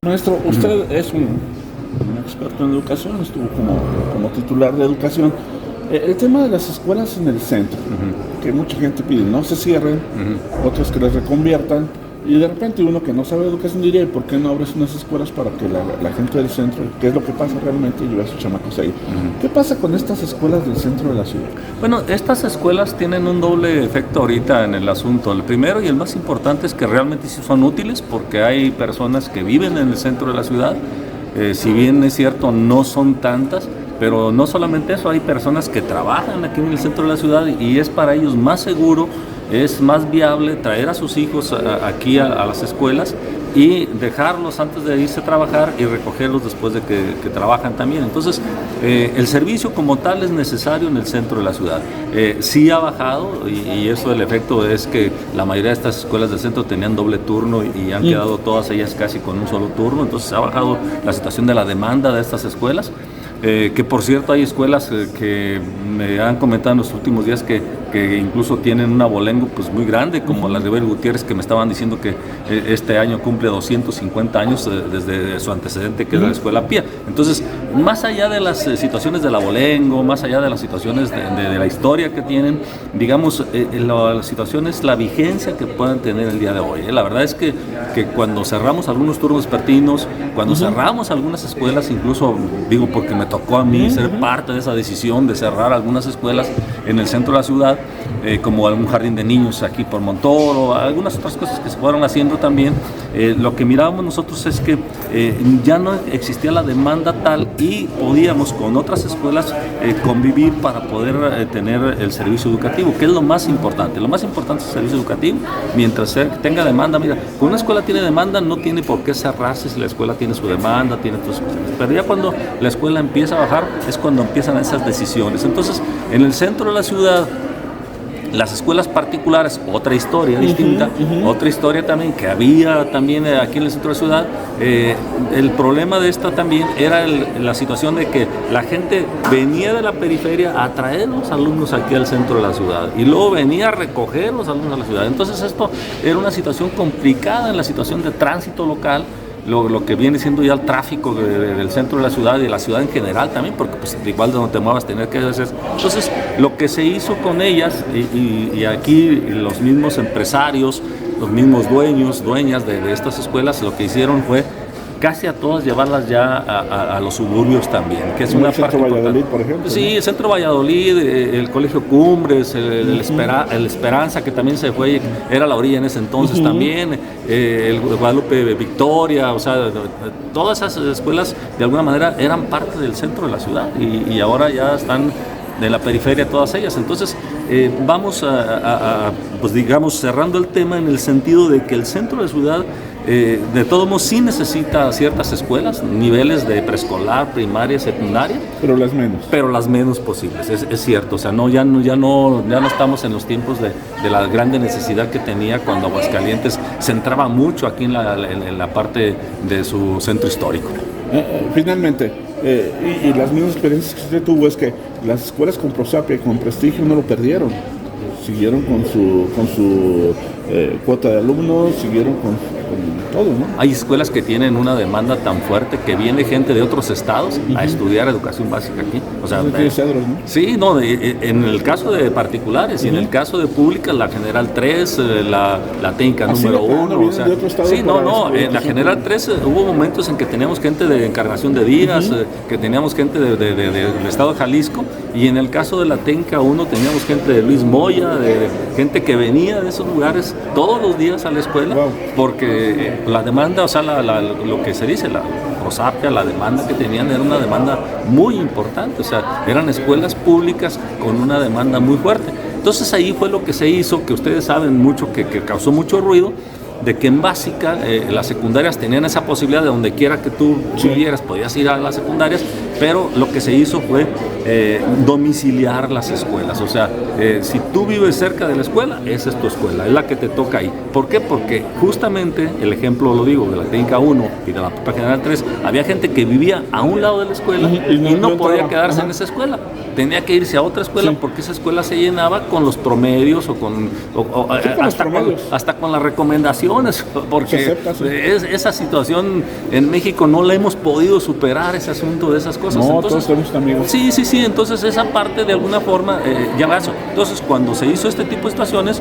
Maestro, usted es un experto en educación, estuvo como titular de educación. El tema de las escuelas en el centro, que mucha gente pide no se cierren, otros que las reconviertan, y de repente uno que no sabe educación diría, ¿y por qué no abres unas escuelas para que la gente del centro, qué es lo que pasa realmente, lleve a sus chamacos ahí? ¿Qué pasa con estas escuelas del centro de la ciudad? Bueno, estas escuelas tienen un doble efecto ahorita en el asunto. El primero y el más importante es que realmente sí son útiles porque hay personas que viven en el centro de la ciudad. Si bien es cierto, no son tantas, pero no solamente eso, hay personas que trabajan aquí en el centro de la ciudad y es para ellos más seguro, es más viable traer a sus hijos aquí a las escuelas y dejarlos antes de irse a trabajar y recogerlos después de que trabajan también. Entonces, el servicio como tal es necesario en el centro de la ciudad. Sí ha bajado y eso el efecto es que la mayoría de estas escuelas del centro tenían doble turno y han quedado todas ellas casi con un solo turno. Entonces, ha bajado la situación de la demanda de estas escuelas. Que por cierto hay escuelas que me han comentado en los últimos días que incluso tienen un abolengo pues muy grande, como la Rivera Gutiérrez, que me estaban diciendo que este año cumple 250 años desde su antecedente, que es la Escuela Pía. Entonces, más allá de las situaciones del abolengo, más allá de las situaciones de la historia que tienen, digamos, la situación es la vigencia que puedan tener el día de hoy. La verdad es que cuando cerramos algunos turnos vespertinos, cuando cerramos algunas escuelas, incluso digo porque me tocó a mí ser parte de esa decisión de cerrar algunas escuelas en el centro de la ciudad, como algún jardín de niños aquí por Montoro, algunas otras cosas que se fueron haciendo también. Lo que mirábamos nosotros es que ya no existía la demanda tal y podíamos con otras escuelas convivir para poder tener el servicio educativo, que es lo más importante. Lo más importante es el servicio educativo, mientras tenga demanda. Mira, cuando una escuela tiene demanda no tiene por qué cerrarse si la escuela tiene su demanda, tiene otras cosas. Pero ya cuando la escuela empieza a bajar es cuando empiezan esas decisiones. Entonces, en el centro de la ciudad, las escuelas particulares, otra historia distinta, otra historia también que había también aquí en el centro de la ciudad. El problema de esta también era la situación de que la gente venía de la periferia a traer los alumnos aquí al centro de la ciudad y luego venía a recoger los alumnos a la ciudad. Entonces esto era una situación complicada en la situación de tránsito local. Lo que viene siendo ya el tráfico del centro de la ciudad y de la ciudad en general también, porque pues igual de donde te muevas tener que hacer. Entonces, lo que se hizo con ellas, y aquí los mismos empresarios, los mismos dueñas de estas escuelas, lo que hicieron fue casi a todas llevarlas ya a los suburbios también, que es una parte importante. ¿El centro Valladolid, por ejemplo? Sí, el centro Valladolid, el Colegio Cumbres, el Esperanza, que también se fue, era la orilla en ese entonces también, el Guadalupe Victoria, o sea, todas esas escuelas de alguna manera eran parte del centro de la ciudad y ahora ya están de la periferia todas ellas. Entonces vamos pues digamos cerrando el tema en el sentido de que el centro de la ciudad de todos modos sí necesita ciertas escuelas, niveles de preescolar, primaria, secundaria, pero las menos posibles, es cierto. O sea, ya no estamos en los tiempos de la grande necesidad que tenía cuando Aguascalientes se centraba mucho aquí en la parte de su centro histórico. Finalmente, y las mismas experiencias que usted tuvo es que las escuelas con prosapia y con prestigio no lo perdieron, siguieron con su cuota de alumnos, siguieron con todo, ¿no? Hay escuelas que tienen una demanda tan fuerte que viene gente de otros estados a estudiar educación básica aquí. O sea, Cedros, ¿no? Sí, no, en el caso de particulares y en el caso de públicas, la General 3, la técnica número 1. O sea, sí, en la General 3 hubo momentos en que teníamos gente de Encarnación de Díaz, que teníamos gente del estado de Jalisco, y en el caso de la técnica 1 teníamos gente de Luis Moya, gente que venía de esos lugares todos los días a la escuela, porque la demanda, o sea, lo que se dice, la prosapia, la demanda que tenían era una demanda muy importante, o sea, eran escuelas públicas con una demanda muy fuerte. Entonces ahí fue lo que se hizo, que ustedes saben mucho, que causó mucho ruido, de que en básica las secundarias tenían esa posibilidad de donde quiera que tú vivieras, podías ir a las secundarias, pero lo que se hizo fue domiciliar las escuelas. O sea, si tú vives cerca de la escuela, esa es tu escuela, es la que te toca ahí. ¿Por qué? Porque justamente, el ejemplo lo digo, de la técnica 1 y de la Prepa General 3, había gente que vivía a un lado de la escuela y no podía quedarse en esa escuela. Tenía que irse a otra escuela porque esa escuela se llenaba con los promedios o hasta con las recomendaciones, porque esa situación en México no la hemos podido superar, ese asunto de esas cosas. No, entonces, todos tenemos amigos. Sí, entonces esa parte de alguna forma ya va eso. Entonces, cuando se hizo este tipo de situaciones,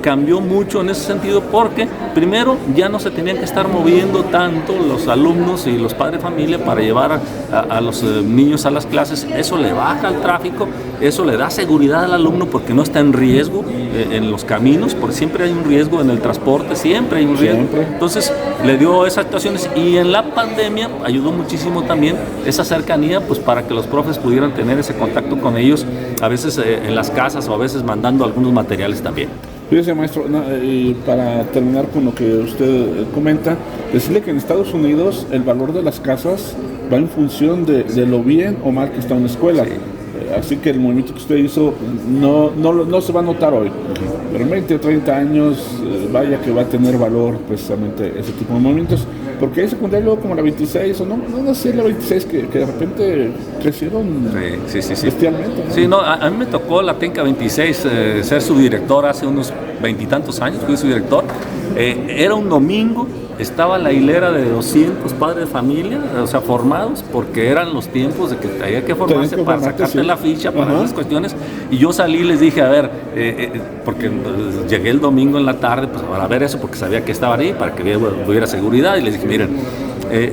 cambió mucho en ese sentido, porque primero ya no se tenían que estar moviendo tanto los alumnos y los padres de familia para llevar a los niños a las clases. Eso le baja al tráfico, eso le da seguridad al alumno porque no está en riesgo en los caminos, porque siempre hay un riesgo en el transporte, siempre hay un riesgo. Entonces le dio esas situaciones, y en la pandemia ayudó muchísimo también esa cercanía, pues para que los profes pudieran tener ese contacto con ellos, a veces en las casas o a veces mandando algunos materiales también. Fíjese, maestro, y para terminar con lo que usted comenta, decirle que en Estados Unidos el valor de las casas va en función de lo bien o mal que está una escuela. Sí. Así que el movimiento que usted hizo no se va a notar hoy, pero en 20 o 30 años vaya que va a tener valor precisamente ese tipo de movimientos, porque hay secundario como la 26 o no sé, la 26 que de repente crecieron bestialmente, ¿no? Sí, a mí me tocó la técnica 26 ser subdirector hace unos 20 y tantos años, fui subdirector. Era un domingo, estaba la hilera de 200 padres de familia, o sea, formados, porque eran los tiempos de que había que formarse para sacarte la ficha, para esas cuestiones. Y yo salí y les dije, a ver, porque llegué el domingo en la tarde, pues para ver eso, porque sabía que estaban ahí, para que hubiera seguridad, y les dije, miren,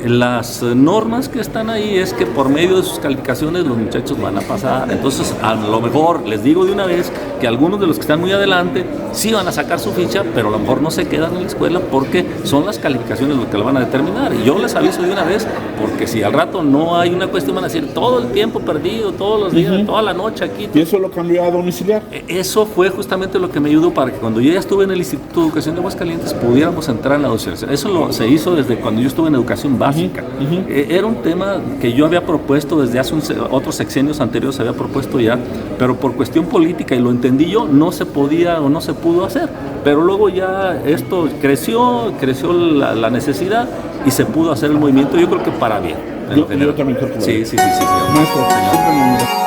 las normas que están ahí es que por medio de sus calificaciones los muchachos van a pasar. Entonces, a lo mejor les digo de una vez que algunos de los que están muy adelante sí van a sacar su ficha, pero a lo mejor no se quedan en la escuela porque son las calificaciones lo que lo van a determinar. Y yo les aviso de una vez, porque si al rato no hay una cuestión, van a decir todo el tiempo perdido, todos los días, toda la noche aquí. ¿Y eso lo cambió a domiciliar? Eso fue justamente lo que me ayudó para que cuando yo ya estuve en el Instituto de Educación de Aguascalientes pudiéramos entrar en la docencia. Eso se hizo desde cuando yo estuve en educación básica. Era un tema que yo había propuesto desde hace otros sexenios anteriores, había propuesto ya, pero por cuestión política, y lo entendí yo, no se podía o no se pudo hacer. Pero luego ya esto creció la necesidad y se pudo hacer el movimiento, yo creo que para bien. Yo también creo que sí. Maestro,